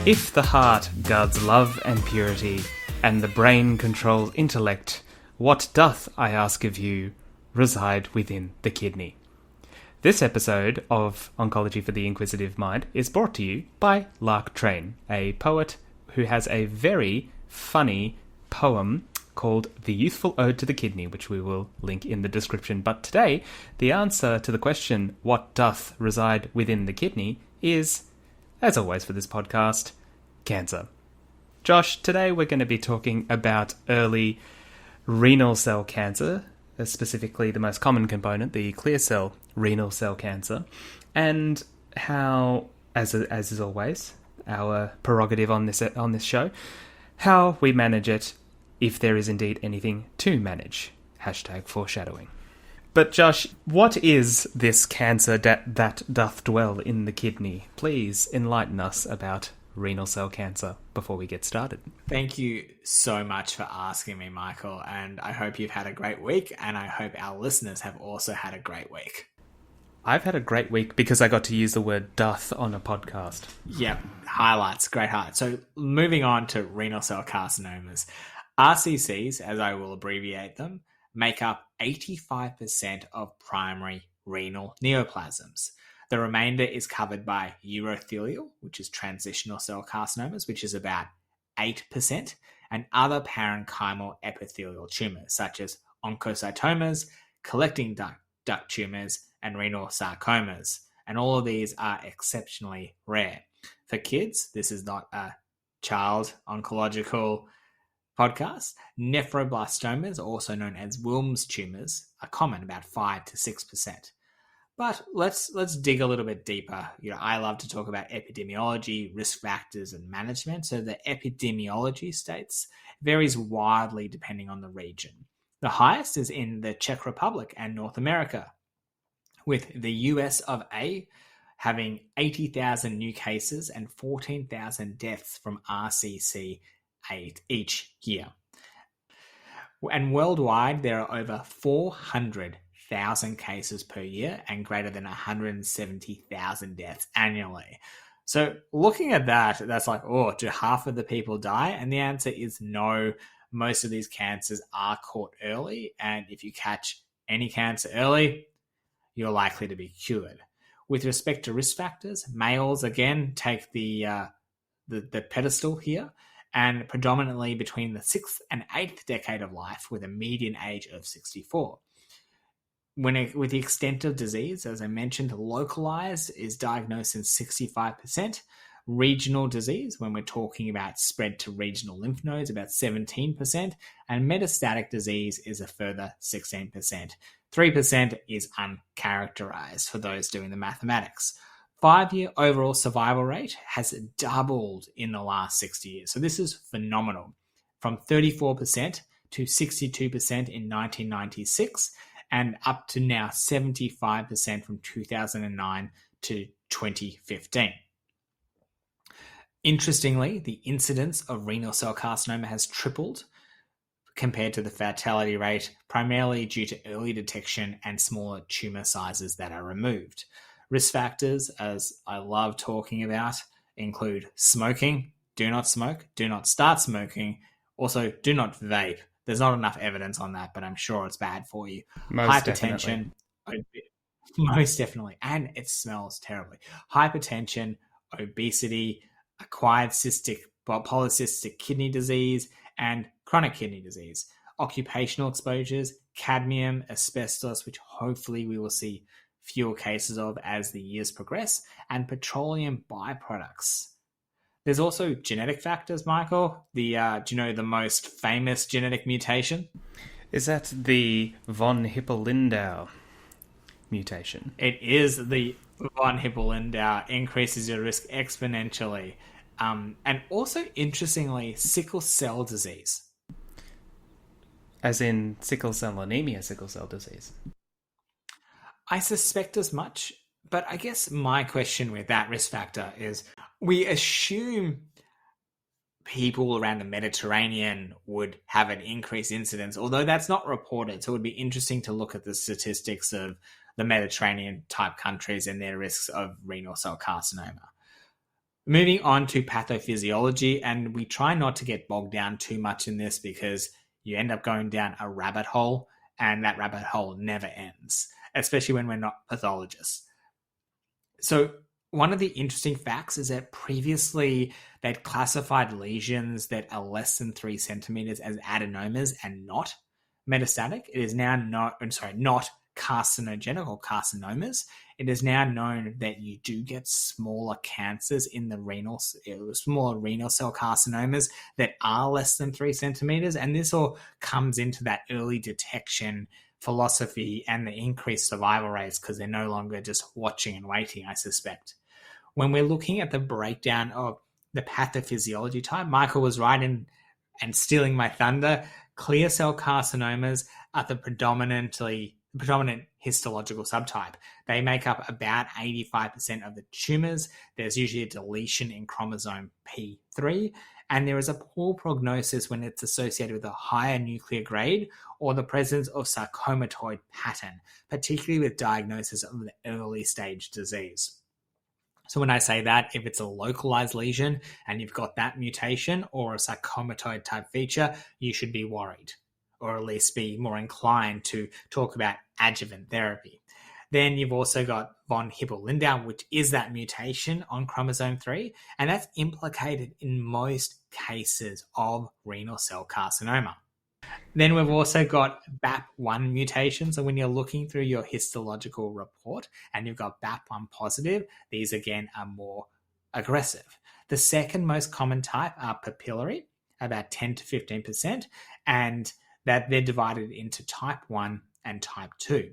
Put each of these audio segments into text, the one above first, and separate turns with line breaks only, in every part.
If the heart guards love and purity, and the brain controls intellect, what doth, I ask of you, reside within the kidney? This episode of Oncology for the Inquisitive Mind is brought to you by Lark Train, a poet who has a very funny poem called The Youthful Ode to the Kidney, which we will link in the description. But today, the answer to the question, what doth reside within the kidney, is, as always for this podcast, cancer. Josh, today we're going to be talking about early renal cell cancer, specifically the most common component, the clear cell renal cell cancer, and how, as is always our prerogative on this show, how we manage it, if there is indeed anything to manage. #foreshadowing. But Josh, what is this cancer that doth dwell in the kidney? Please enlighten us about renal cell cancer before we get started.
Thank you so much for asking me, Michael, and I hope you've had a great week, and I hope our listeners have also had a great week.
I've had a great week because I got to use the word doth on a podcast.
Yep, highlights, great highlights. So moving on to renal cell carcinomas. RCCs, as I will abbreviate them, make up 85% of primary renal neoplasms. The remainder is covered by urothelial, which is transitional cell carcinomas, which is about 8%, and other parenchymal epithelial tumours, such as oncocytomas, collecting duct tumours, and renal sarcomas. And all of these are exceptionally rare. For kids, this is not a child oncological podcast. Nephroblastomas, also known as Wilms tumours, are common, about 5 to 6%. But let's dig a little bit deeper. I love to talk about epidemiology, risk factors, and management. So the epidemiology states varies widely depending on the region. The highest is in the Czech Republic and North America, with the US of A having 80,000 new cases and 14,000 deaths from RCC each year. And worldwide, there are over 400,000 cases per year and greater than 170,000 deaths annually. So looking at that, that's like, do half of the people die? And the answer is no. Most of these cancers are caught early, and if you catch any cancer early, you're likely to be cured. With respect to risk factors, males, again, take the pedestal here, and predominantly between the 6th and 8th decade of life, with a median age of 64. With the extent of disease, as I mentioned, localized is diagnosed in 65%. Regional disease, when we're talking about spread to regional lymph nodes, about 17%. And metastatic disease is a further 16%. 3% is uncharacterized for those doing the mathematics. 5-year overall survival rate has doubled in the last 60 years. So this is phenomenal. From 34% to 62% in 1996, and up to now 75% from 2009 to 2015. Interestingly, the incidence of renal cell carcinoma has tripled compared to the fatality rate, primarily due to early detection and smaller tumor sizes that are removed. Risk factors, as I love talking about, include smoking. Do not smoke. Do not start smoking. Also, do not vape. There's not enough evidence on that, but I'm sure it's bad for you. Hypertension. Most definitely. And it smells terribly. Hypertension, obesity, acquired polycystic kidney disease, and chronic kidney disease. Occupational exposures, cadmium, asbestos, which hopefully we will see fewer cases of as the years progress, and petroleum byproducts. There's also genetic factors, Michael. Do you know the most famous genetic mutation?
Is that the von Hippel-Lindau mutation?
It is the von Hippel-Lindau, increases your risk exponentially. And also, interestingly, sickle cell disease.
As in sickle cell anemia, sickle cell disease.
I suspect as much, but I guess my question with that risk factor is we assume people around the Mediterranean would have an increased incidence, although that's not reported. So it would be interesting to look at the statistics of the Mediterranean type countries and their risks of renal cell carcinoma. Moving on to pathophysiology, and we try not to get bogged down too much in this because you end up going down a rabbit hole, and that rabbit hole never ends, especially when we're not pathologists. So one of the interesting facts is that previously they'd classified lesions that are less than 3 centimeters as adenomas and not metastatic. It is now not carcinogenic or carcinomas. It is now known that you do get smaller cancers in the smaller renal cell carcinomas that are less than 3 centimeters. And this all comes into that early detection philosophy and the increased survival rates because they're no longer just watching and waiting, I suspect. When we're looking at the breakdown of the pathophysiology type, Michael was right in and stealing my thunder. Clear cell carcinomas are the predominant histological subtype. They make up about 85% of the tumors. There's usually a deletion in chromosome P3, and there is a poor prognosis when it's associated with a higher nuclear grade or the presence of sarcomatoid pattern, particularly with diagnosis of the early stage disease. So when I say that, if it's a localized lesion and you've got that mutation or a sarcomatoid type feature, you should be worried, or at least be more inclined to talk about adjuvant therapy. Then you've also got von Hippel-Lindau, which is that mutation on chromosome 3, and that's implicated in most cases of renal cell carcinoma. Then we've also got BAP1 mutation. So when you're looking through your histological report and you've got BAP1 positive, these again are more aggressive. The second most common type are papillary, about 10 to 15%, and that they're divided into type 1 and type 2.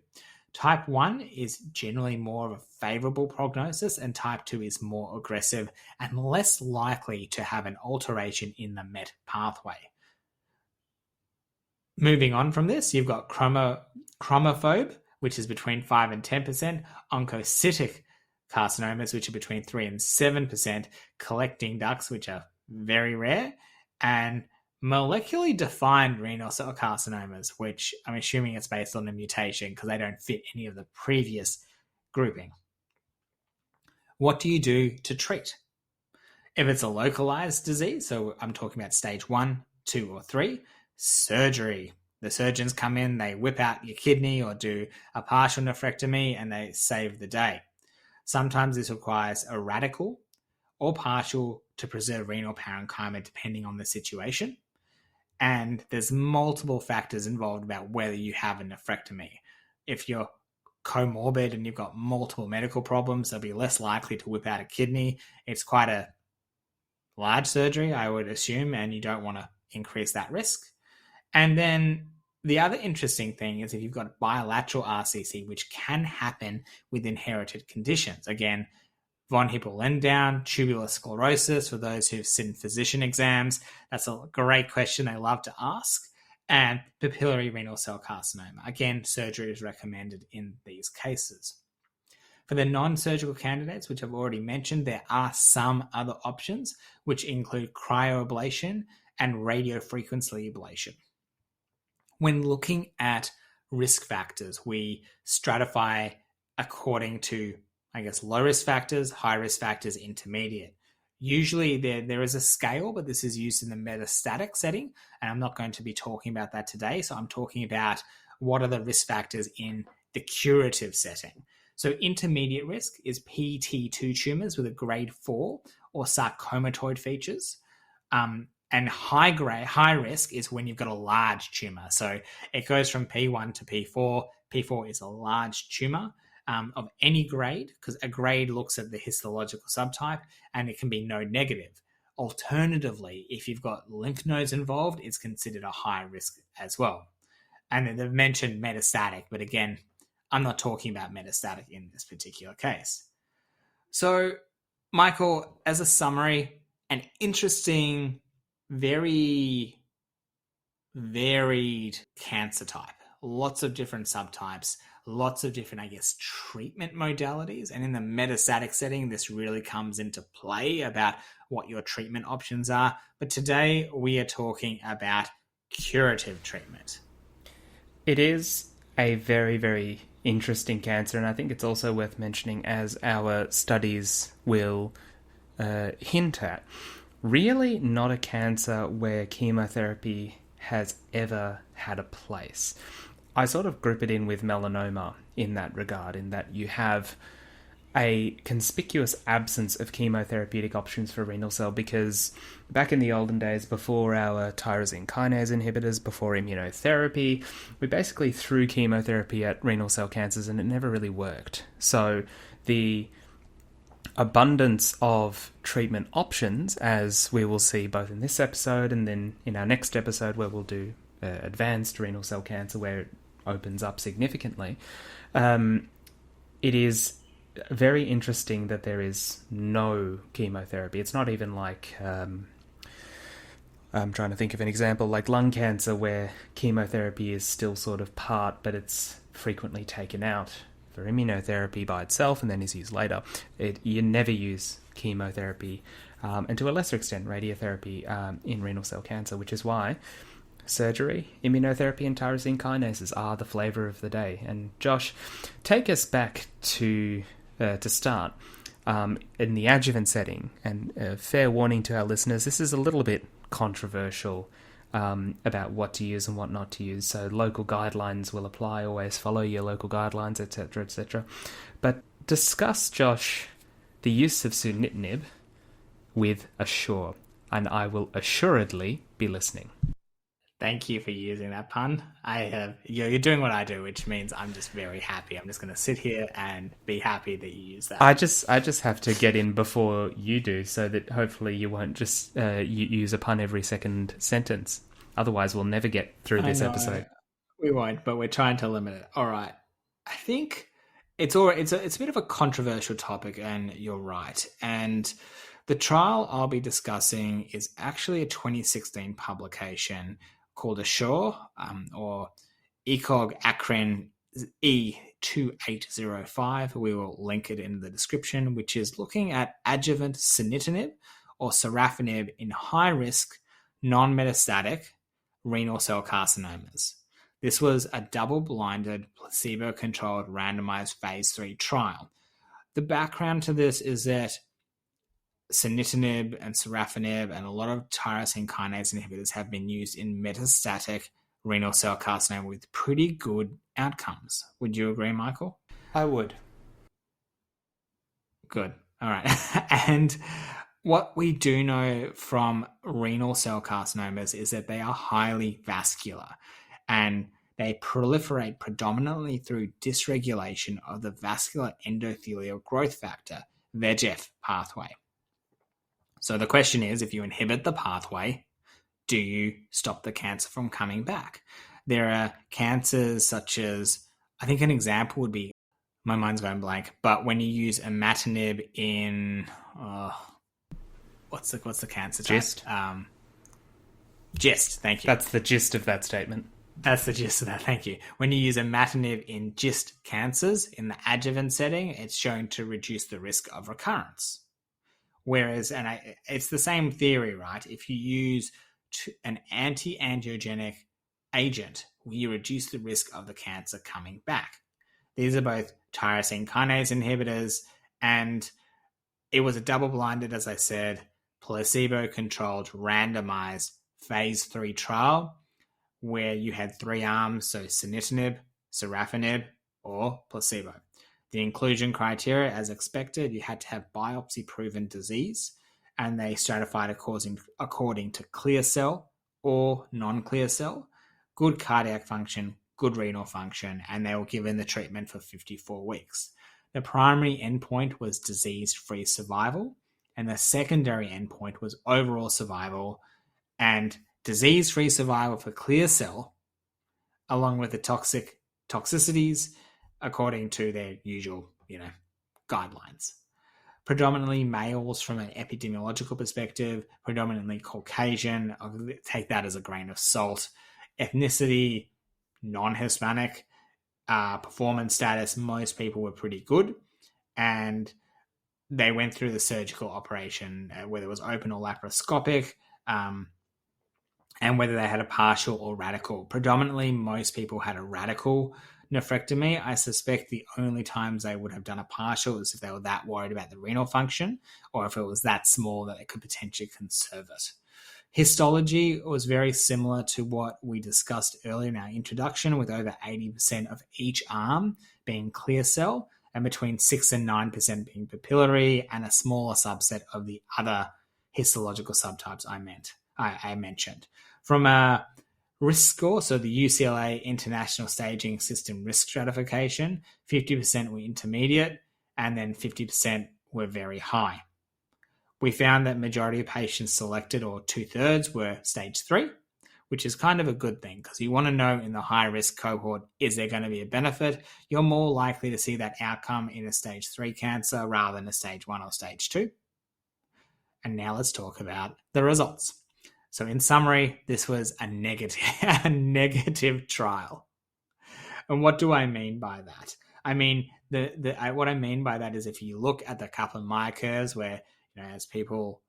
Type 1 is generally more of a favorable prognosis, and type 2 is more aggressive and less likely to have an alteration in the MET pathway. Moving on from this, you've got chromophobe, which is between 5 and 10%, oncocytic carcinomas, which are between 3 and 7%, collecting ducts, which are very rare, and molecularly defined renal cell carcinomas, which I'm assuming it's based on a mutation because they don't fit any of the previous grouping. What do you do to treat? If it's a localized disease, so I'm talking about stage 1, 2, or 3, surgery. The surgeons come in, they whip out your kidney or do a partial nephrectomy and they save the day. Sometimes this requires a radical or partial to preserve renal parenchyma depending on the situation. And there's multiple factors involved about whether you have a nephrectomy. If you're comorbid and you've got multiple medical problems, they'll be less likely to whip out a kidney. It's quite a large surgery, I would assume, and you don't want to increase that risk. And then the other interesting thing is if you've got bilateral RCC, which can happen with inherited conditions. Again, von Hippel-Lindau, tubular sclerosis, for those who've seen physician exams. That's a great question they love to ask. And papillary renal cell carcinoma. Again, surgery is recommended in these cases. For the non-surgical candidates, which I've already mentioned, there are some other options, which include cryoablation and radiofrequency ablation. When looking at risk factors, we stratify according to, low risk factors, high risk factors, intermediate. Usually there is a scale, but this is used in the metastatic setting, and I'm not going to be talking about that today. So I'm talking about what are the risk factors in the curative setting. So intermediate risk is PT2 tumors with a grade 4 or sarcomatoid features. And high risk is when you've got a large tumor. So it goes from P1 to P4. P4 is a large tumor of any grade, because a grade looks at the histological subtype and it can be node negative. Alternatively, if you've got lymph nodes involved, it's considered a high risk as well. And they've mentioned metastatic, but again, I'm not talking about metastatic in this particular case. So, Michael, as a summary, an interesting, very varied cancer type. Lots of different subtypes, lots of different, treatment modalities. And in the metastatic setting, this really comes into play about what your treatment options are. But today we are talking about curative treatment.
It is a very, very interesting cancer, and I think it's also worth mentioning, as our studies will hint at. Really not a cancer where chemotherapy has ever had a place. I sort of group it in with melanoma in that regard, in that you have a conspicuous absence of chemotherapeutic options for renal cell, because back in the olden days, before our tyrosine kinase inhibitors, before immunotherapy, we basically threw chemotherapy at renal cell cancers and it never really worked. So the abundance of treatment options, as we will see both in this episode and then in our next episode where we'll do advanced renal cell cancer, where it opens up significantly, it is very interesting that there is no chemotherapy. It's not even like, I'm trying to think of an example, like lung cancer, where chemotherapy is still sort of part, but it's frequently taken out for immunotherapy by itself and then is used later. You never use chemotherapy, and to a lesser extent radiotherapy, in renal cell cancer, which is why surgery, immunotherapy, and tyrosine kinases are the flavour of the day. And Josh, take us back to start in the adjuvant setting. And fair warning to our listeners, this is a little bit controversial about what to use and what not to use. So local guidelines will apply. Always follow your local guidelines, etc., etc. But discuss, Josh, the use of sunitinib with Assure, and I will assuredly be listening.
Thank you for using that pun. You're doing what I do, which means I'm just very happy. I'm just going to sit here and be happy that you use that.
I just have to get in before you do, so that hopefully you won't just use a pun every second sentence. Otherwise, we'll never get through this episode.
We won't, but we're trying to limit it. All right. I think it's a bit of a controversial topic, and you're right. And the trial I'll be discussing is actually a 2016 publication called Assure, or ECOG acronym E2805. We will link it in the description, which is looking at adjuvant sunitinib or sorafenib in high-risk, non-metastatic renal cell carcinomas. This was a double-blinded, placebo-controlled, randomized phase 3 trial. The background to this is that sunitinib and sorafenib and a lot of tyrosine kinase inhibitors have been used in metastatic renal cell carcinoma with pretty good outcomes. Would you agree, Michael?
I would.
Good. All right. And what we do know from renal cell carcinomas is that they are highly vascular, and they proliferate predominantly through dysregulation of the vascular endothelial growth factor, VEGF pathway. So the question is, if you inhibit the pathway, do you stop the cancer from coming back? There are cancers such as, I think an example would be, my mind's going blank, but when you use imatinib in, what's the cancer type?
GIST.
GIST, thank you.
That's the gist of that statement.
That's the gist of that, thank you. When you use imatinib in GIST cancers in the adjuvant setting, it's shown to reduce the risk of recurrence. Whereas, it's the same theory, right? If you use an anti-angiogenic agent, you reduce the risk of the cancer coming back. These are both tyrosine kinase inhibitors, and it was a double-blinded, as I said, placebo-controlled, randomized phase 3 trial where you had 3 arms, so sunitinib, sorafenib, or placebo. The inclusion criteria, as expected, you had to have biopsy-proven disease, and they stratified according to clear cell or non-clear cell, good cardiac function, good renal function, and they were given the treatment for 54 weeks. The primary endpoint was disease-free survival, and the secondary endpoint was overall survival, and disease-free survival for clear cell, along with the toxicities, according to their usual, guidelines. Predominantly males from an epidemiological perspective, predominantly Caucasian. I'll take that as a grain of salt. Ethnicity, non-Hispanic. Performance status, most people were pretty good. And they went through the surgical operation, whether it was open or laparoscopic, and whether they had a partial or radical. Predominantly, most people had a radical. nephrectomy, I suspect the only times they would have done a partial is if they were that worried about the renal function, or if it was that small that they could potentially conserve it. Histology was very similar to what we discussed earlier in our introduction, with over 80% of each arm being clear cell and between 6 and 9% being papillary, and a smaller subset of the other histological subtypes I mentioned. From a risk score, so the UCLA International Staging System risk stratification, 50% were intermediate and then 50% were very high. We found that majority of patients selected, or 2/3, were stage 3, which is kind of a good thing because you want to know in the high-risk cohort, is there going to be a benefit? You're more likely to see that outcome in a stage 3 cancer rather than a stage 1 or stage 2. And now let's talk about the results. So in summary, this was a negative trial. And what do I mean by that? I mean, what I mean by that is if you look at the Kaplan-Meier curves where, as people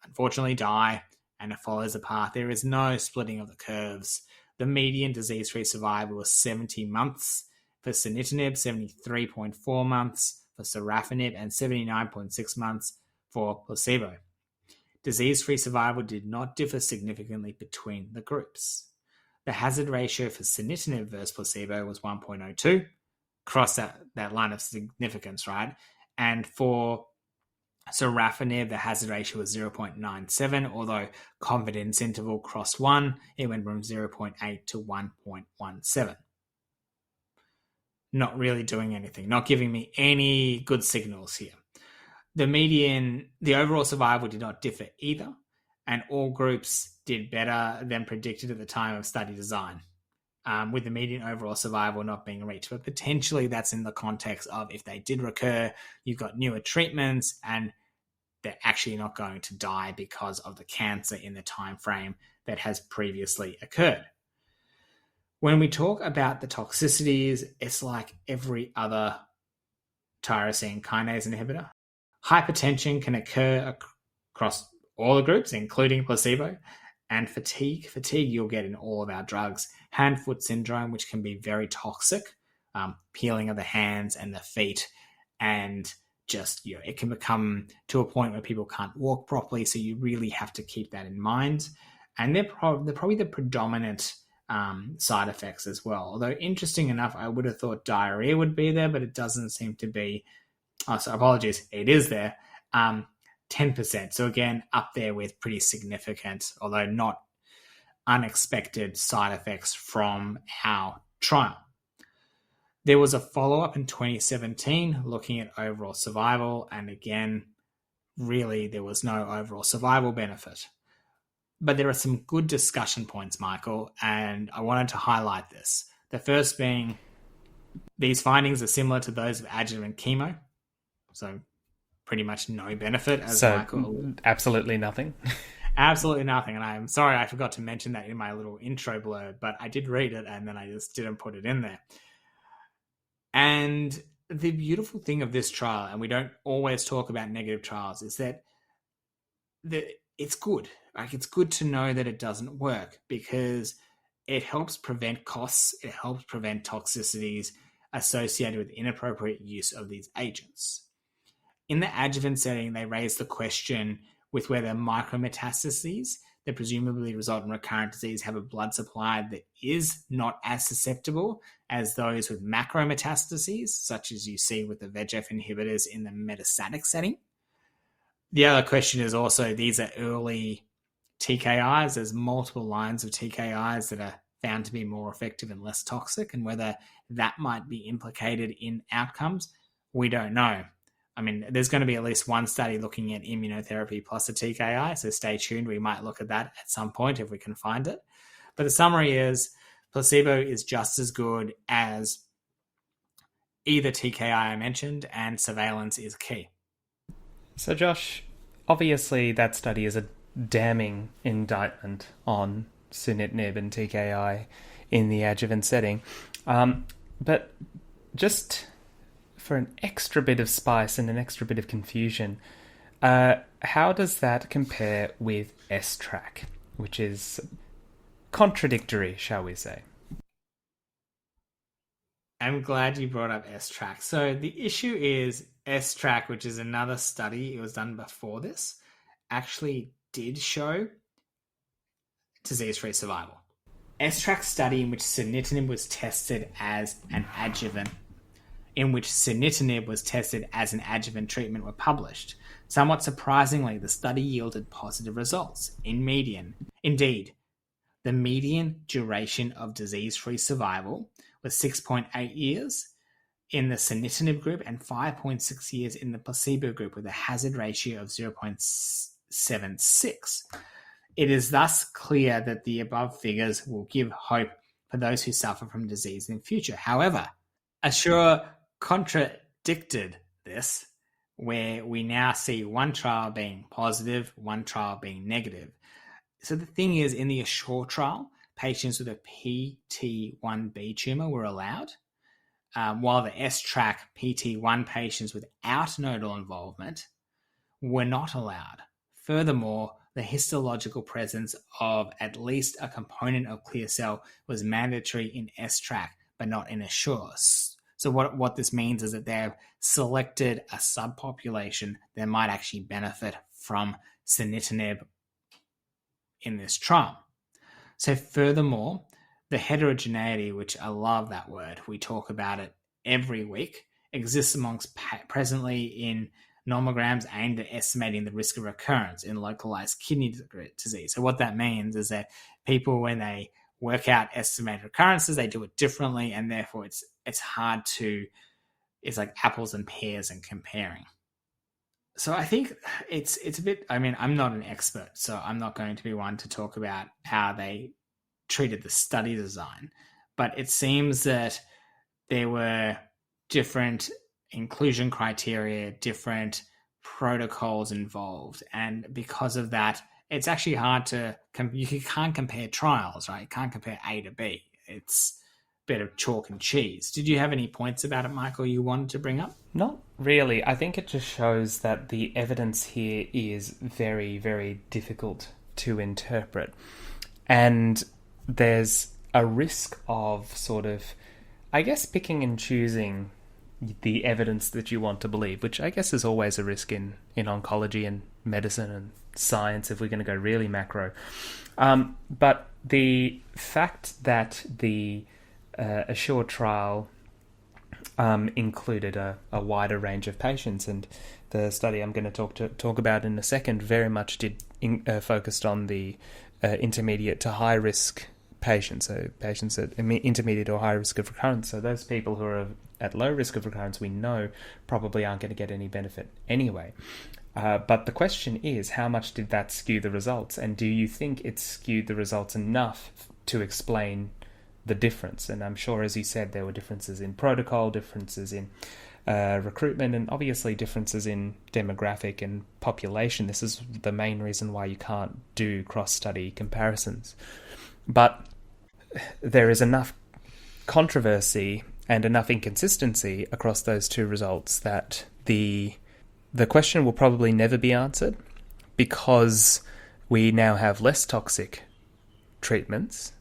unfortunately die and it follows a path, there is no splitting of the curves. The median disease-free survival was 70 months for sunitinib, 73.4 months for sorafenib, and 79.6 months for placebo. Disease-free survival did not differ significantly between the groups. The hazard ratio for sunitinib versus placebo was 1.02, cross that line of significance, right? And for sorafenib, the hazard ratio was 0.97, although confidence interval crossed 1, it went from 0.8 to 1.17. Not really doing anything, not giving me any good signals here. The overall survival did not differ either, and all groups did better than predicted at the time of study design, with the median overall survival not being reached. But potentially that's in the context of if they did recur, you've got newer treatments and they're actually not going to die because of the cancer in the time frame that has previously occurred. When we talk about the toxicities, it's like every other tyrosine kinase inhibitor. Hypertension can occur across all the groups, including placebo, and fatigue. Fatigue you'll get in all of our drugs. Hand-foot syndrome, which can be very toxic, peeling of the hands and the feet, and just, it can become to a point where people can't walk properly, so you really have to keep that in mind. And they're probably the predominant side effects as well. Although, interesting enough, I would have thought diarrhea would be there, but it doesn't seem to be. Oh, so apologies, it is there. 10%. So again, up there with pretty significant, although not unexpected side effects from our trial. There was a follow-up in 2017 looking at overall survival, and again, really there was no overall survival benefit. But there are some good discussion points, Michael, and I wanted to highlight this. The first being, these findings are similar to those of adjuvant chemo, so pretty much no benefit, as Michael.
Absolutely nothing.
Absolutely nothing. And I'm sorry I forgot to mention that in my little intro blurb, but I did read it and then I just didn't put it in there. And the beautiful thing of this trial, and we don't always talk about negative trials, is that it's good. Like, it's good to know that it doesn't work because it helps prevent costs. It helps prevent toxicities associated with inappropriate use of these agents. In the adjuvant setting, they raised the question with whether micrometastases that presumably result in recurrent disease have a blood supply that is not as susceptible as those with macrometastases, such as you see with the VEGF inhibitors in the metastatic setting. The other question is also, these are early TKIs. There's multiple lines of TKIs that are found to be more effective and less toxic, and whether that might be implicated in outcomes, we don't know. I mean, there's going to be at least one study looking at immunotherapy plus a TKI, so stay tuned. We might look at that at some point if we can find it. But the summary is placebo is just as good as either TKI I mentioned, and surveillance is key.
So, Josh, obviously that study is a damning indictment on sunitinib and TKI in the adjuvant setting. But just for an extra bit of spice and an extra bit of confusion, how does that compare with S-track, which is contradictory, shall we say?
I'm glad you brought up S-Track. So the issue is S-Track, which is another study, it was done before this, actually did show disease-free survival. S-Track study in which sunitinib was tested as an adjuvant treatment were published. Somewhat surprisingly, the study yielded positive results. Indeed, the median duration of disease-free survival was 6.8 years in the sunitinib group and 5.6 years in the placebo group, with a hazard ratio of 0.76. It is thus clear that the above figures will give hope for those who suffer from disease in the future. However, Assure contradicted this, where we now see one trial being positive, one trial being negative. So the thing is, in the Assure trial, patients with a PT1B tumour were allowed, while the S-Track PT1 patients without nodal involvement were not allowed. Furthermore, the histological presence of at least a component of clear cell was mandatory in S-Track, but not in Assure. So what this means is that they've selected a subpopulation that might actually benefit from sunitinib in this trial. So furthermore, the heterogeneity, which I love that word, we talk about it every week, exists amongst presently in nomograms aimed at estimating the risk of recurrence in localized kidney disease. So what that means is that people, when they work out estimated recurrences, they do it differently, and therefore it's hard to, it's like apples and pears and comparing. So I think it's a bit, I mean, I'm not an expert, so I'm not going to be one to talk about how they treated the study design, but it seems that there were different inclusion criteria, different protocols involved, and because of that, it's actually hard to, you can't compare trials, right? You can't compare A to B. It's a bit of chalk and cheese. Did you have any points about it, Michael, you wanted to bring up?
Not really. I think it just shows that the evidence here is very, very difficult to interpret. And there's a risk of sort of, I guess, picking and choosing the evidence that you want to believe, which I guess is always a risk in oncology and medicine and science if we're going to go really macro. But the fact that the Assure trial included a wider range of patients, and the study I'm going to talk about in a second very much focused on the intermediate to high risk patients, so patients at intermediate or high risk of recurrence. So those people who are at low risk of recurrence, we know probably aren't going to get any benefit anyway. But the question is, how much did that skew the results? And do you think it skewed the results enough to explain the difference? And I'm sure, as you said, there were differences in protocol, differences in recruitment, and obviously differences in demographic and population. This is the main reason why you can't do cross-study comparisons. But there is enough controversy and enough inconsistency across those two results that the question will probably never be answered, because we now have less toxic treatments,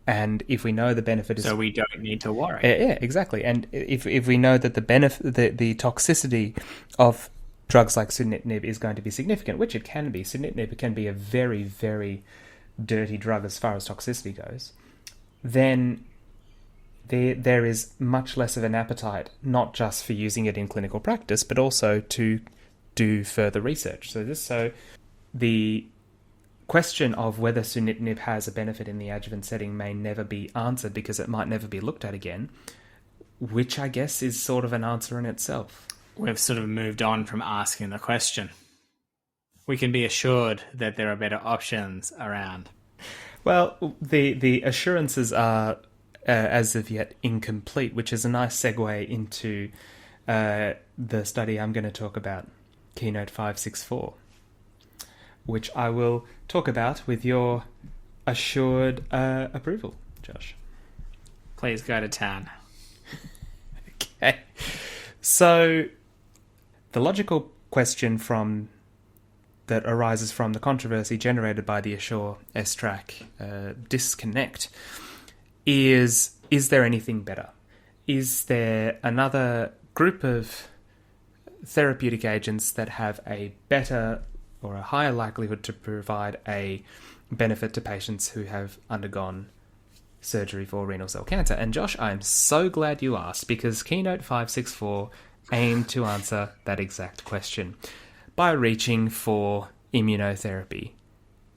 and if we know the benefit is,
so we don't need to worry.
Yeah, exactly. And if we know that the toxicity of drugs like sunitinib is going to be significant, which it can be. Sunitinib can be a very, very dirty drug as far as toxicity goes, then there is much less of an appetite, not just for using it in clinical practice, but also to do further research. So the question of whether sunitinib has a benefit in the adjuvant setting may never be answered, because it might never be looked at again, which I guess is sort of an answer in itself.
We've sort of moved on from asking the question. We can be assured that there are better options around.
Well, the assurances are as of yet incomplete, which is a nice segue into the study I'm going to talk about, Keynote 564, which I will talk about with your assured approval, Josh.
Please go to town.
Okay. So the logical question that arises from the controversy generated by the Assure S-Track disconnect is there anything better? is there another group of therapeutic agents that have a better or a higher likelihood to provide a benefit to patients who have undergone surgery for renal cell cancer? And Josh, I'm so glad you asked, because Keynote 564 aimed to answer that exact question by reaching for immunotherapy.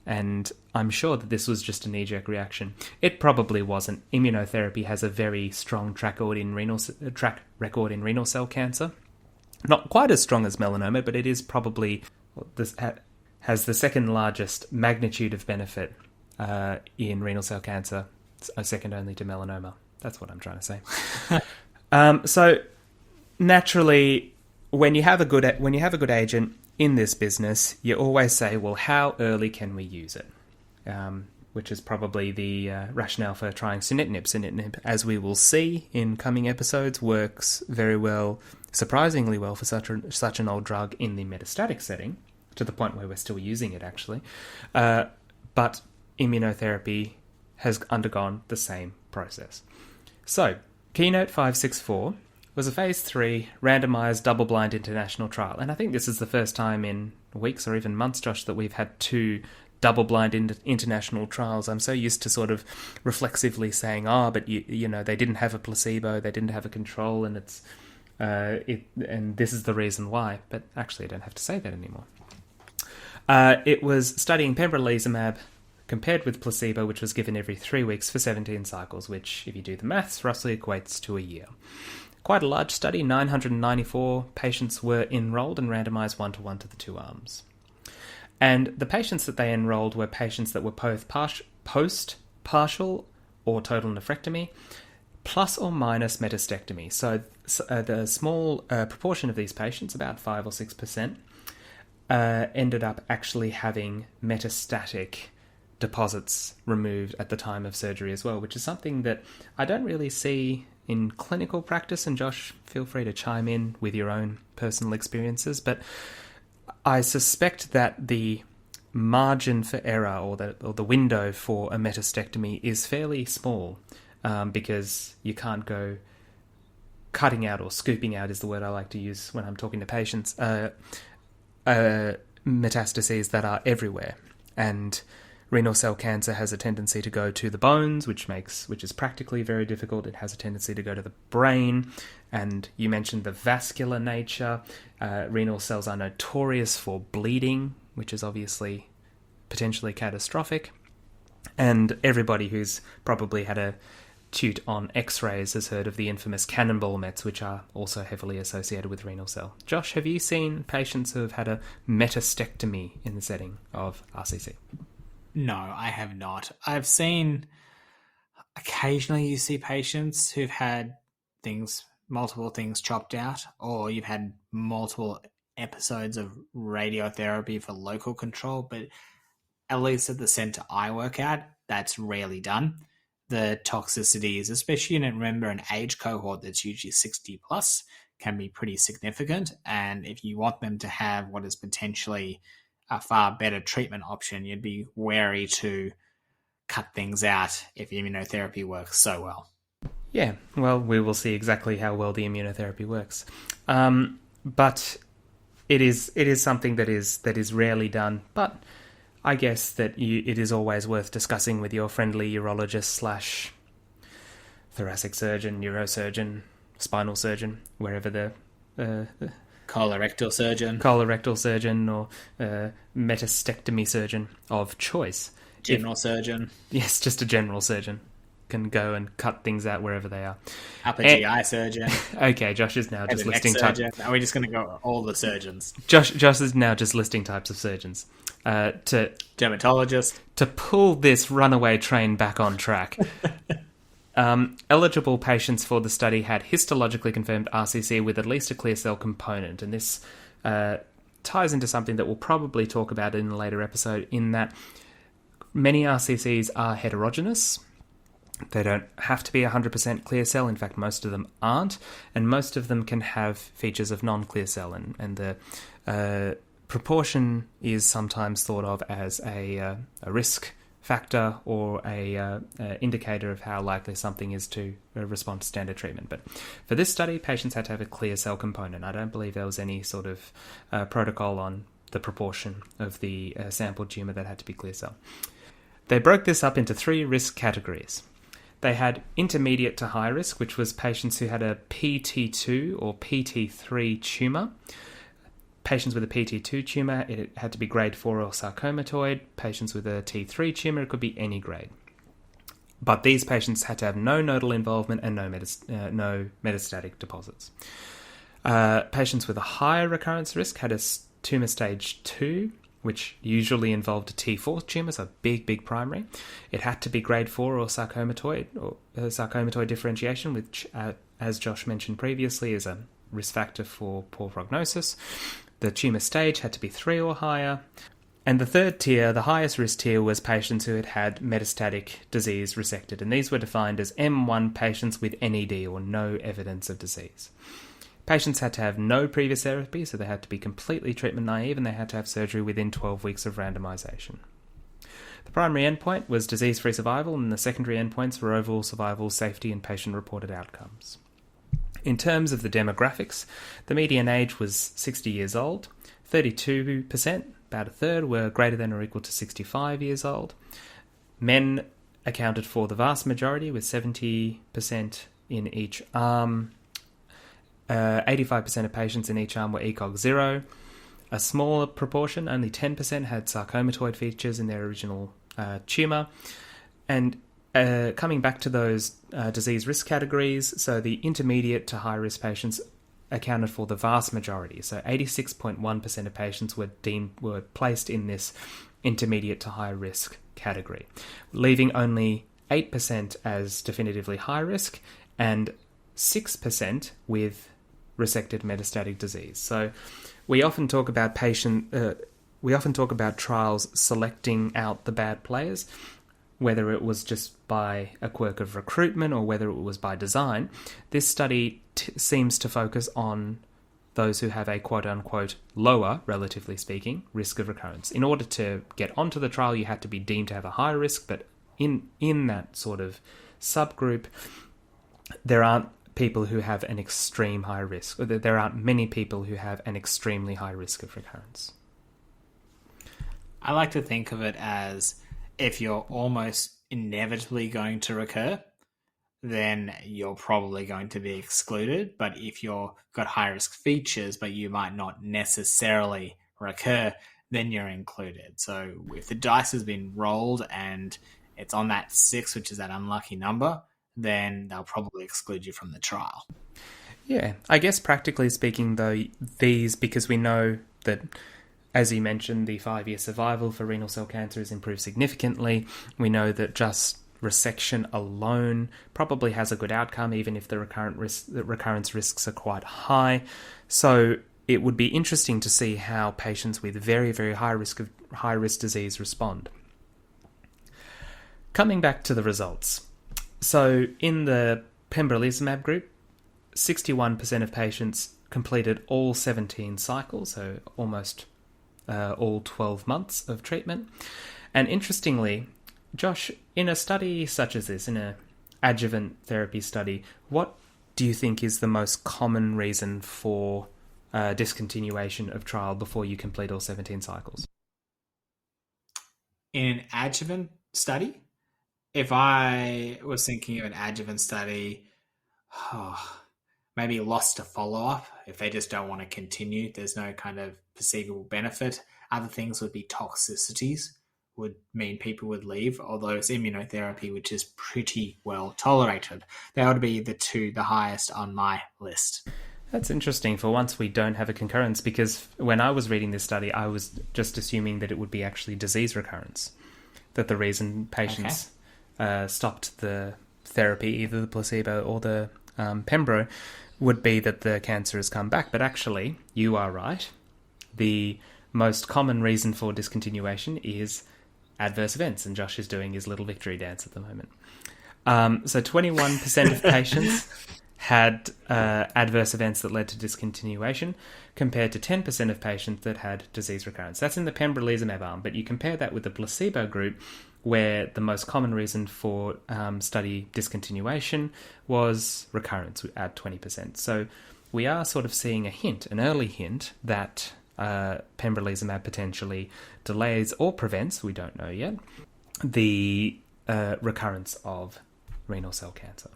And I'm sure that this was just a knee-jerk reaction. It probably wasn't. Immunotherapy has a very strong track record in renal cell cancer. Not quite as strong as melanoma, but it is probably has the second largest magnitude of benefit in renal cell cancer, second only to melanoma. That's what I'm trying to say. So naturally, when you have a good agent in this business, you always say, well, how early can we use it? Which is probably the rationale for trying sunitinib. Sunitinib, as we will see in coming episodes, works very well, surprisingly well for such an old drug in the metastatic setting, to the point where we're still using it, actually. But immunotherapy has undergone the same process. So, Keynote 564 was a phase 3 randomized double-blind international trial. And I think this is the first time in weeks or even months, Josh, that we've had 2 double-blind international trials. I'm so used to sort of reflexively saying, but you know, they didn't have a placebo, they didn't have a control, and and this is the reason why. But actually, I don't have to say that anymore. It was studying pembrolizumab compared with placebo, which was given every 3 weeks for 17 cycles, which, if you do the maths, roughly equates to a year. Quite a large study. 994 patients were enrolled and randomized 1-to-1 to the 2 arms. And the patients that they enrolled were patients that were post-partial or total nephrectomy, plus or minus metastectomy. So the small proportion of these patients, about 5 or 6%, ended up actually having metastatic deposits removed at the time of surgery as well, which is something that I don't really see in clinical practice. And Josh, feel free to chime in with your own personal experiences, but I suspect that the margin for error or the window for a metastectomy is fairly small, because you can't go cutting out, or scooping out is the word I like to use when I'm talking to patients, metastases that are everywhere. And renal cell cancer has a tendency to go to the bones, which is practically very difficult. It has a tendency to go to the brain, and you mentioned the vascular nature. Renal cells are notorious for bleeding, which is obviously potentially catastrophic. And everybody who's probably had a tute on X-rays has heard of the infamous cannonball mets, which are also heavily associated with renal cell. Josh, have you seen patients who have had a metastectomy in the setting of RCC?
No, I have not. I've seen, occasionally you see patients who've had multiple things chopped out, or you've had multiple episodes of radiotherapy for local control, but at least at the center I work at, that's rarely done. The toxicities, especially remember an age cohort that's usually 60 plus, can be pretty significant. And if you want them to have what is potentially a far better treatment option, you'd be wary to cut things out if immunotherapy works so well.
Yeah, well, we will see exactly how well the immunotherapy works. But it is something that is rarely done. But I guess that it is always worth discussing with your friendly urologist / thoracic surgeon, neurosurgeon, spinal surgeon, wherever the
colorectal surgeon
or metastectomy surgeon of choice.
General surgeon.
Yes, just a general surgeon can go and cut things out wherever they are.
Upper GI surgeon.
Okay, Josh is now just listing types.
Are we just going to go all the surgeons?
Josh is now just listing types of surgeons. To
dermatologist.
To pull this runaway train back on track. Eligible patients for the study had histologically confirmed RCC with at least a clear cell component, and this ties into something that we'll probably talk about in a later episode, in that many RCCs are heterogeneous. They don't have to be 100% clear cell. In fact, most of them aren't, and most of them can have features of non-clear cell, and the proportion is sometimes thought of as a risk factor or a indicator of how likely something is to respond to standard treatment. But for this study, patients had to have a clear cell component. I don't believe there was any sort of protocol on the proportion of the sampled tumour that had to be clear cell. They broke this up into 3 risk categories. They had intermediate to high risk, which was patients who had a PT2 or PT3 tumour. Patients with a PT2 tumour, it had to be grade 4 or sarcomatoid. Patients with a T3 tumour, it could be any grade. But these patients had to have no nodal involvement and no metastatic deposits. Patients with a higher recurrence risk had a tumour stage 2, which usually involved a T4 tumour, so big primary. It had to be grade 4 or sarcomatoid differentiation, which, as Josh mentioned previously, is a risk factor for poor prognosis. The tumour stage had to be 3 or higher. And the third tier, the highest risk tier, was patients who had metastatic disease resected. And these were defined as M1 patients with NED or no evidence of disease. Patients had to have no previous therapy, so they had to be completely treatment naive, and they had to have surgery within 12 weeks of randomization. The primary endpoint was disease-free survival, and the secondary endpoints were overall survival, safety, and patient-reported outcomes. In terms of the demographics, the median age was 60 years old. 32%, about a third, were greater than or equal to 65 years old. Men accounted for the vast majority, with 70% in each arm. 85% of patients in each arm were ECOG 0. A smaller proportion, only 10%, had sarcomatoid features in their original tumour. And coming back to those disease risk categories, so the intermediate to high risk patients accounted for the vast majority. So 86.1% of patients were placed in this intermediate to high risk category, leaving only 8% as definitively high risk and 6% with resected metastatic disease. So we often talk about trials selecting out the bad players, whether it was just by a quirk of recruitment or whether it was by design. This study seems to focus on those who have a quote-unquote lower, relatively speaking, risk of recurrence. In order to get onto the trial, you had to be deemed to have a high risk, but in that sort of subgroup, there aren't people who have an extreme high risk, or there aren't many people who have an extremely high risk of recurrence.
I like to think of it as if you're almost inevitably going to recur, then you're probably going to be excluded. But if you've got high-risk features, but you might not necessarily recur, then you're included. So if the dice has been rolled and it's on that 6, which is that unlucky number, then they'll probably exclude you from the trial.
Yeah, I guess practically speaking, though, because we know that, as you mentioned, the 5-year survival for renal cell cancer is improved significantly. We know that just resection alone probably has a good outcome, even if the recurrence risks are quite high. So it would be interesting to see how patients with very, very high risk disease respond. Coming back to the results. So in the pembrolizumab group, 61% of patients completed all 17 cycles, so almost all 12 months of treatment. And interestingly, Josh, in a study such as this, in an adjuvant therapy study, what do you think is the most common reason for discontinuation of trial before you complete all 17 cycles?
In an adjuvant study, if I was thinking of an adjuvant study, maybe lost to follow-up. If they just don't want to continue, there's no kind of perceivable benefit. Other things would be toxicities, would mean people would leave, although it's immunotherapy, which is pretty well tolerated. That would be the highest on my list.
That's interesting. For once, we don't have a concurrence, because when I was reading this study, I was just assuming that it would be actually disease recurrence, that the reason patients stopped the therapy, either the placebo or the pembro, would be that the cancer has come back. But actually, you are right. The most common reason for discontinuation is adverse events, and Josh is doing his little victory dance at the moment. So 21% of patients had adverse events that led to discontinuation, compared to 10% of patients that had disease recurrence. That's in the pembrolizumab arm, but you compare that with the placebo group, where the most common reason for study discontinuation was recurrence at 20%. So we are sort of seeing an early hint, that pembrolizumab potentially delays or prevents, we don't know yet, the recurrence of renal cell cancer.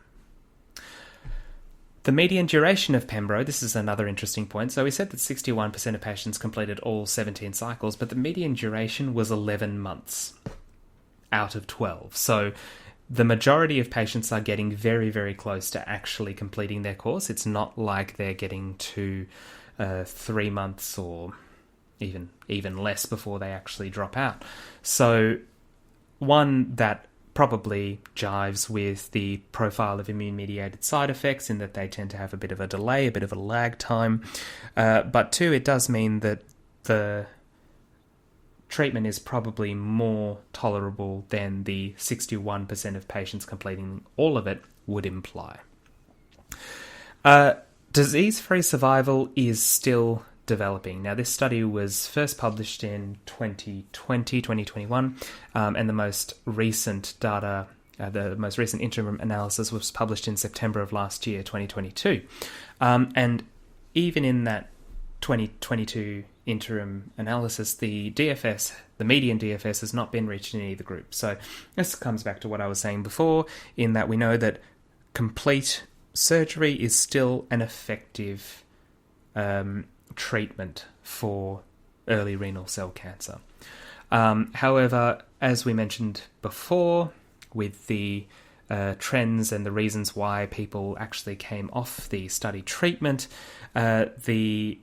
The median duration of pembro, this is another interesting point. So we said that 61% of patients completed all 17 cycles, but the median duration was 11 months out of 12. So the majority of patients are getting very, very close to actually completing their course. It's not like they're getting to 3 months or even less before they actually drop out. So one that probably jives with the profile of immune-mediated side effects, in that they tend to have a bit of a delay, a bit of a lag time. But two, it does mean that the treatment is probably more tolerable than the 61% of patients completing all of it would imply. Disease-free survival is still developing. Now, this study was first published in 2021, and the most recent data, the most recent interim analysis was published in September of last year, 2022. And even in that 2022 interim analysis, the DFS, the median DFS, has not been reached in either group. So this comes back to what I was saying before, in that we know that complete surgery is still an effective treatment for early renal cell cancer. However, as we mentioned before, with the trends and the reasons why people actually came off the study treatment, the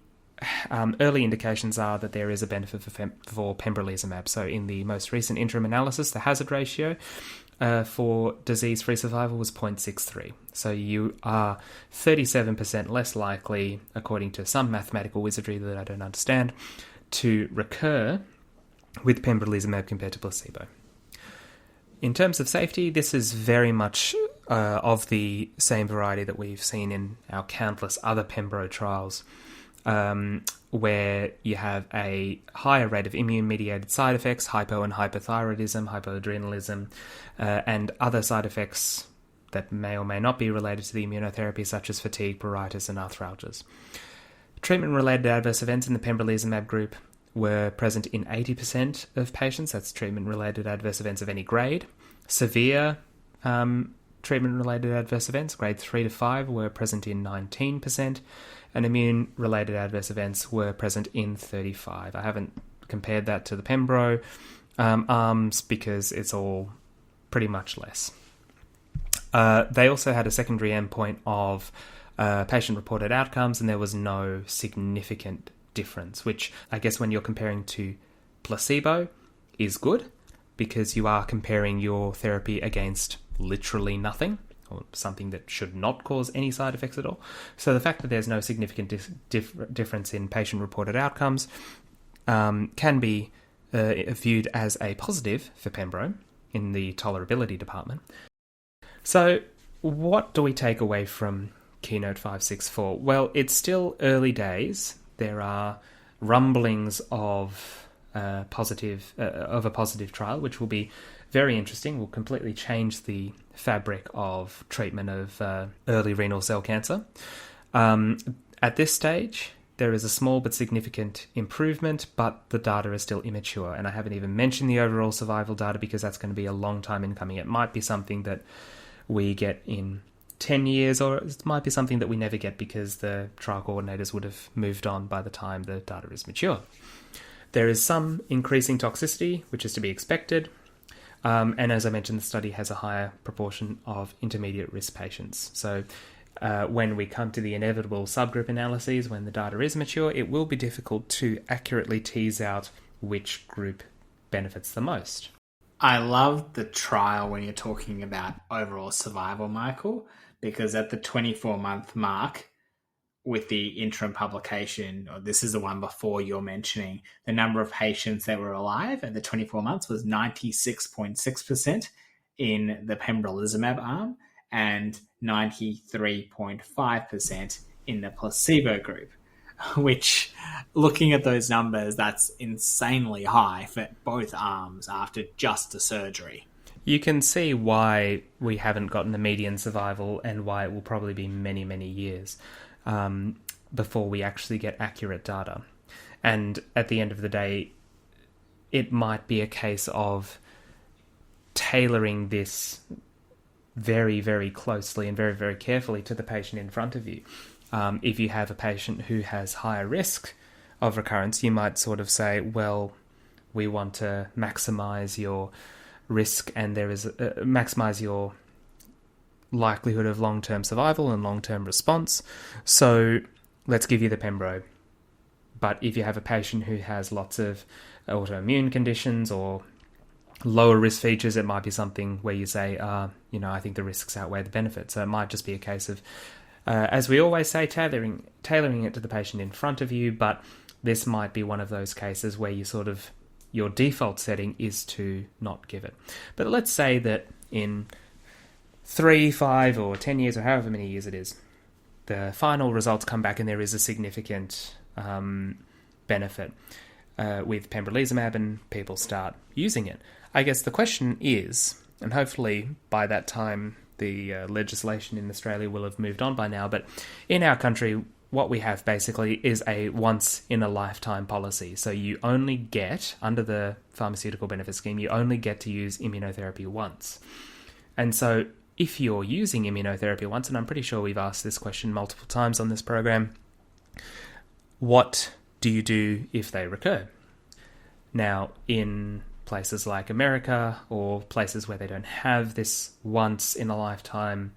early indications are that there is a benefit for pembrolizumab. So in the most recent interim analysis, the hazard ratio for disease-free survival was 0.63. So you are 37% less likely, according to some mathematical wizardry that I don't understand, to recur with pembrolizumab compared to placebo. In terms of safety, this is very much of the same variety that we've seen in our countless other pembro trials, where you have a higher rate of immune-mediated side effects, hypo and hypothyroidism, hypoadrenalism, and other side effects that may or may not be related to the immunotherapy, such as fatigue, pruritus, and arthralgias. Treatment-related adverse events in the pembrolizumab group were present in 80% of patients. That's treatment-related adverse events of any grade. Severe treatment-related adverse events, grade 3 to 5, were present in 19%, and immune-related adverse events were present in 35%. I haven't compared that to the pembro arms because it's all pretty much less. They also had a secondary endpoint of patient-reported outcomes, and there was no significant difference, which I guess when you're comparing to placebo is good, because you are comparing your therapy against literally nothing, or something that should not cause any side effects at all. So the fact that there's no significant difference in patient-reported outcomes can be viewed as a positive for pembro in the tolerability department. So what do we take away from Keynote 564? Well, it's still early days. There are rumblings of a positive trial, which will be very interesting. Will completely change the fabric of treatment of early renal cell cancer. At this stage, there is a small but significant improvement, but the data is still immature. And I haven't even mentioned the overall survival data because that's going to be a long time in coming. It might be something that we get in 10 years, or it might be something that we never get because the trial coordinators would have moved on by the time the data is mature. There is some increasing toxicity, which is to be expected. And as I mentioned, the study has a higher proportion of intermediate risk patients. So when we come to the inevitable subgroup analyses, when the data is mature, it will be difficult to accurately tease out which group benefits the most.
I love the trial when you're talking about overall survival, Michael, because at the 24-month mark with the interim publication, or this is the one before you're mentioning, the number of patients that were alive at the 24 months was 96.6% in the pembrolizumab arm and 93.5% in the placebo group, which, looking at those numbers, that's insanely high for both arms after just the surgery.
You can see why we haven't gotten the median survival and why it will probably be many, many years before we actually get accurate data. And at the end of the day, it might be a case of tailoring this very, very closely and very, very carefully to the patient in front of you. If you have a patient who has higher risk of recurrence, you might sort of say, well, we want to maximize your risk and maximize your likelihood of long-term survival and long-term response. So let's give you the pembro. But if you have a patient who has lots of autoimmune conditions or lower risk features, it might be something where you say, I think the risks outweigh the benefits. So it might just be a case of, as we always say, tailoring it to the patient in front of you, but this might be one of those cases where you sort of, your default setting is to not give it. But let's say that in 3, 5, or 10 years, or however many years it is, the final results come back and there is a significant benefit with pembrolizumab and people start using it. I guess the question is, and hopefully by that time the legislation in Australia will have moved on by now, but in our country, what we have basically is a once-in-a-lifetime policy. So you only get, under the Pharmaceutical Benefit Scheme, you only get to use immunotherapy once. And so if you're using immunotherapy once, and I'm pretty sure we've asked this question multiple times on this program, what do you do if they recur? Now, in places like America or places where they don't have this once-in-a-lifetime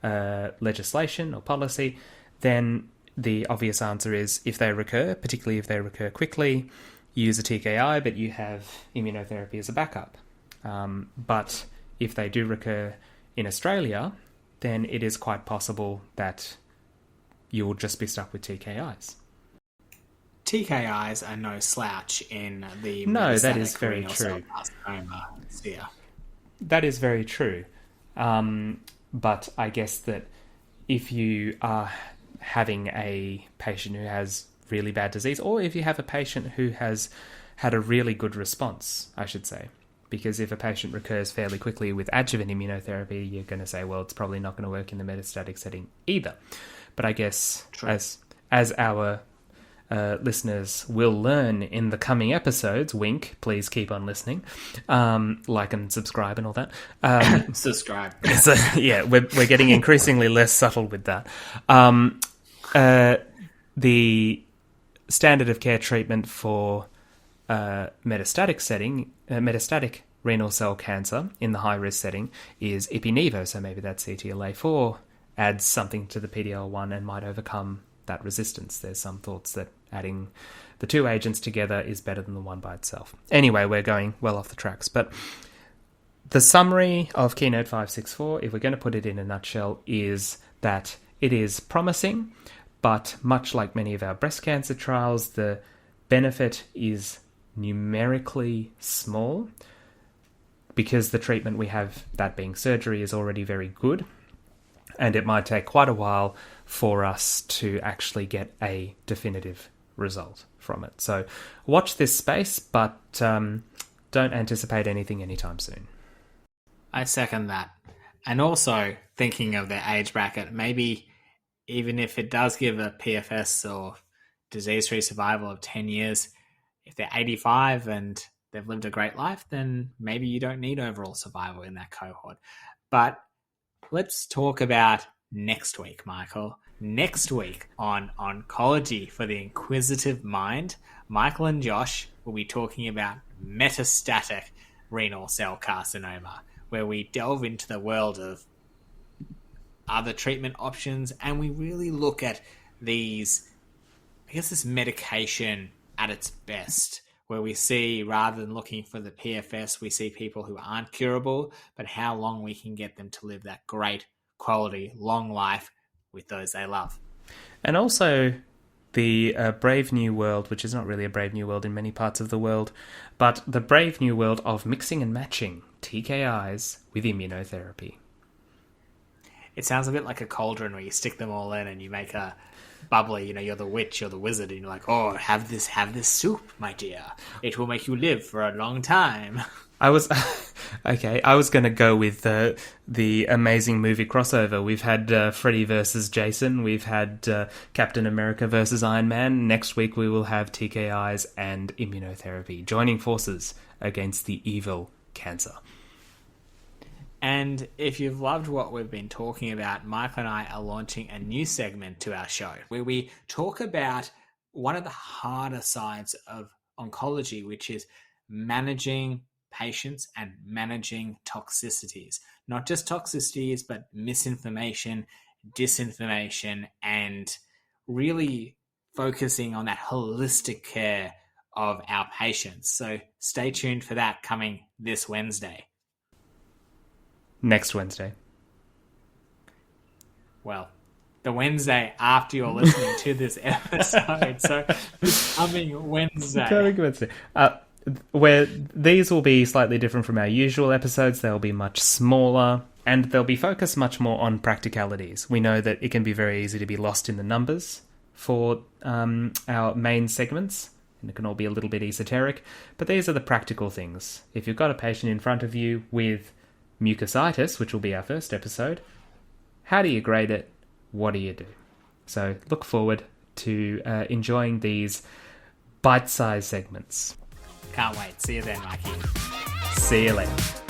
legislation or policy, then the obvious answer is if they recur, particularly if they recur quickly, use a TKI, but you have immunotherapy as a backup. But if they do recur in Australia, then it is quite possible that you will just be stuck with TKIs.
TKIs are no slouch in the
no, that is
metastatic
very
renal
true.
cell carcinoma sphere.
That is very true. But I guess that if you are having a patient who has really bad disease, or if you have a patient who has had a really good response, I should say, because if a patient recurs fairly quickly with adjuvant immunotherapy, you're going to say, well, it's probably not going to work in the metastatic setting either. But I guess as our listeners will learn in the coming episodes, wink, please keep on listening, like and subscribe and all that.
Subscribe.
So, yeah, we're getting increasingly less subtle with that. The standard of care treatment for metastatic renal cell cancer in the high-risk setting is ipi-nivo, so maybe that CTLA-4 adds something to the PD-L1 and might overcome that resistance. There's some thoughts that adding the two agents together is better than the one by itself. Anyway, we're going well off the tracks, but the summary of Keynote 564, if we're going to put it in a nutshell, is that it is promising, but much like many of our breast cancer trials, the benefit is numerically small because the treatment we have, that being surgery, is already very good, and it might take quite a while for us to actually get a definitive result from it. So watch this space, but don't anticipate anything anytime soon.
I second that. And also, thinking of their age bracket, maybe even if it does give a PFS or disease-free survival of 10 years, if they're 85 and they've lived a great life, then maybe you don't need overall survival in that cohort. But let's talk about next week, Michael. Next week on Oncology for the Inquisitive Mind, Michael and Josh will be talking about metastatic renal cell carcinoma, where we delve into the world of other treatment options and we really look at this medication at its best, where we see, rather than looking for the PFS, we see people who aren't curable, but how long we can get them to live that great quality, long life with those they love.
And also the brave new world, which is not really a brave new world in many parts of the world, but the brave new world of mixing and matching TKIs with immunotherapy.
It sounds a bit like a cauldron where you stick them all in and you make a bubbly, you're the witch, you're the wizard, and you're like, oh, have this soup, my dear. It will make you live for a long time.
I was going to go with the amazing movie crossover. We've had Freddy versus Jason. We've had Captain America versus Iron Man. Next week we will have TKIs and immunotherapy joining forces against the evil cancer.
And if you've loved what we've been talking about, Michael and I are launching a new segment to our show where we talk about one of the harder sides of oncology, which is managing patients and managing toxicities. Not just toxicities, but misinformation, disinformation, and really focusing on that holistic care of our patients. So stay tuned for that coming this Wednesday.
Next Wednesday.
Well, the Wednesday after you're listening to this episode. So this coming Wednesday.
Where these will be slightly different from our usual episodes. They'll be much smaller and they'll be focused much more on practicalities. We know that it can be very easy to be lost in the numbers for our main segments, and it can all be a little bit esoteric, but these are the practical things. If you've got a patient in front of you with mucositis, which will be our first episode, how do you grade it? What do you do? So look forward to enjoying these bite-sized segments.
Can't wait. See you then, Mikey.
See you later.